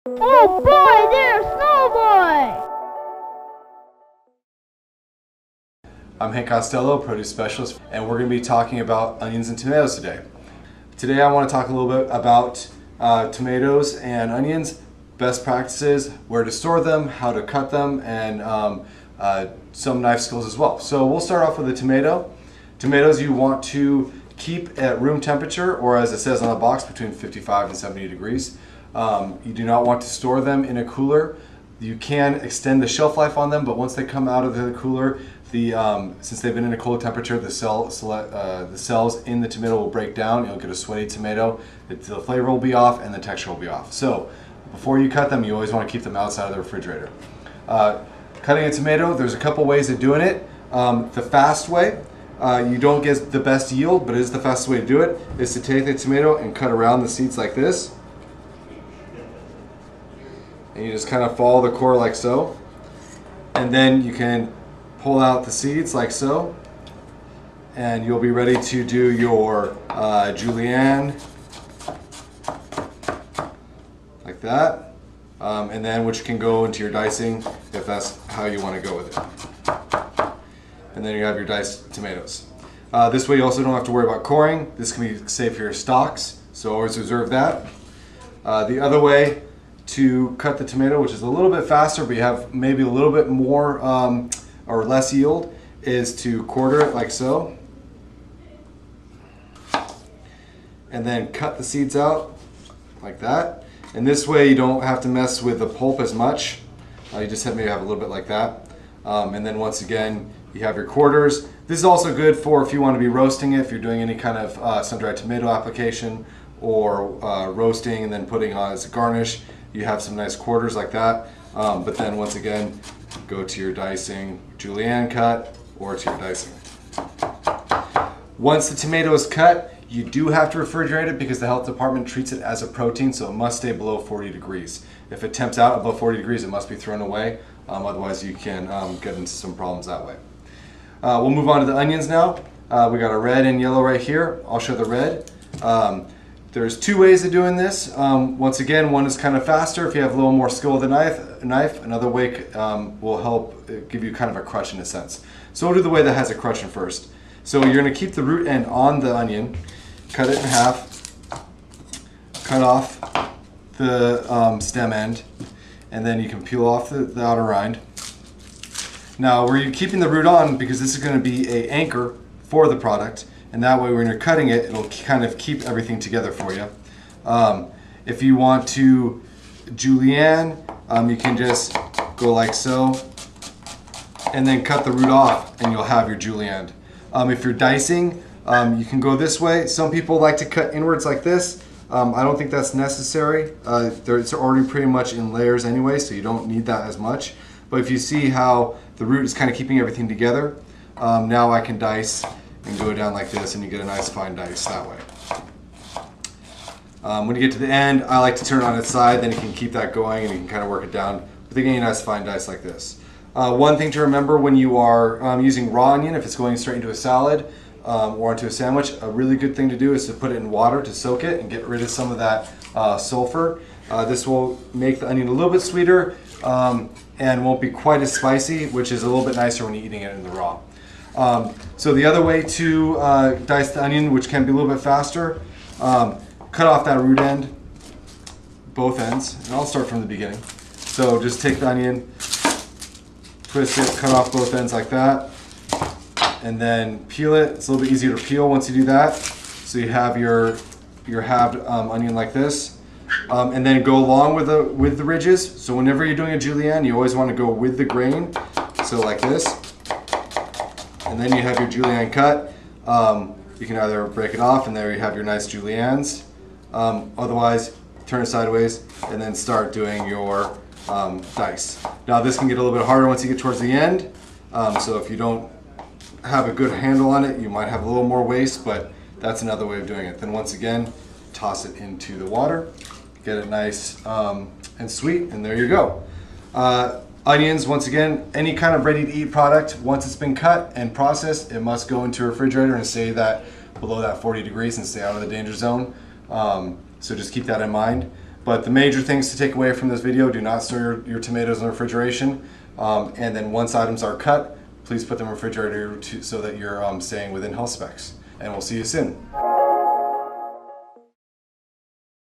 Oh boy, there's Snowboy! I'm Hank Costello, produce specialist, and we're going to be talking about onions and tomatoes today. Today I want to talk a little bit about tomatoes and onions, best practices, where to store them, how to cut them, and some knife skills as well. So we'll start off with the tomato. Tomatoes you want to keep at room temperature, or as it says on the box, between 55 and 70 degrees. You do not want to store them in a cooler. You can extend the shelf life on them, but once they come out of the cooler, since they've been in a cold temperature, the cells in the tomato will break down. You'll get a sweaty tomato. The flavor will be off and the texture will be off. So before you cut them, you always want to keep them outside of the refrigerator. Cutting a tomato, there's a couple ways of doing it. The fast way, you don't get the best yield, but it is the fastest way to do it, is to take the tomato and cut around the seeds like this. And you just kind of follow the core like so. And then you can pull out the seeds like so. And you'll be ready to do your julienne, like that. And then which can go into your dicing if that's how you want to go with it. And then you have your diced tomatoes. This way you also don't have to worry about coring. This can be safe for your stocks, so always reserve that. The other way to cut the tomato, which is a little bit faster, but you have maybe a little bit more or less yield, is to quarter it like so. And then cut the seeds out like that. And this way you don't have to mess with the pulp as much. You just maybe have a little bit like that. And then once again, you have your quarters. This is also good for if you want to be roasting it, if you're doing any kind of sun-dried tomato application, or roasting and then putting on as a garnish. You have some nice quarters like that. But then once again, go to your dicing, julienne cut, or to your dicing. Once the tomato is cut, you do have to refrigerate it because the health department treats it as a protein, so it must stay below 40 degrees. If it temps out above 40 degrees, it must be thrown away. Otherwise, you can get into some problems that way. We'll move on to the onions now. We got a red and yellow right here. I'll show the red. There's two ways of doing this. Once again, one is kind of faster if you have a little more skill with a knife. Another way will help give you kind of a crutch in a sense. So we'll do the way that has a crutch in first. So you're going to keep the root end on the onion, cut it in half, cut off the stem end, and then you can peel off the outer rind. Now, where you're keeping the root on, because this is going to be an anchor for the product, and that way when you're cutting it, it'll kind of keep everything together for you. If you want to julienne, you can just go like so, and then cut the root off, and you'll have your julienne. If you're dicing, you can go this way. Some people like to cut inwards like this. I don't think that's necessary. It's already pretty much in layers anyway, so you don't need that as much. But if you see how the root is kind of keeping everything together, now I can dice and go down like this, and you get a nice fine dice that way. When you get to the end, I like to turn it on its side, then you can keep that going and you can kind of work it down with a nice fine dice like this. One thing to remember when you are using raw onion, if it's going straight into a salad or into a sandwich, a really good thing to do is to put it in water to soak it and get rid of some of that sulfur. This will make the onion a little bit sweeter and won't be quite as spicy, which is a little bit nicer when you're eating it in the raw. So the other way to dice the onion, which can be a little bit faster, cut off that root end, both ends, and I'll start from the beginning. So just take the onion, twist it, cut off both ends like that, and then peel it. It's a little bit easier to peel once you do that. So you have your halved onion like this, and then go along with the ridges. So whenever you're doing a julienne, you always want to go with the grain. So like this. And then you have your julienne cut. You can either break it off and there you have your nice juliennes. Otherwise, turn it sideways and then start doing your dice. Now this can get a little bit harder once you get towards the end. So if you don't have a good handle on it, you might have a little more waste, but that's another way of doing it. Then once again, toss it into the water, get it nice and sweet, and there you go. Onions, once again, any kind of ready-to-eat product, once it's been cut and processed, it must go into a refrigerator and stay below that 40 degrees and stay out of the danger zone. So just keep that in mind. But the major things to take away from this video: do not store your tomatoes in the refrigeration. And then once items are cut, please put them in the refrigerator so that you're staying within health specs. And we'll see you soon.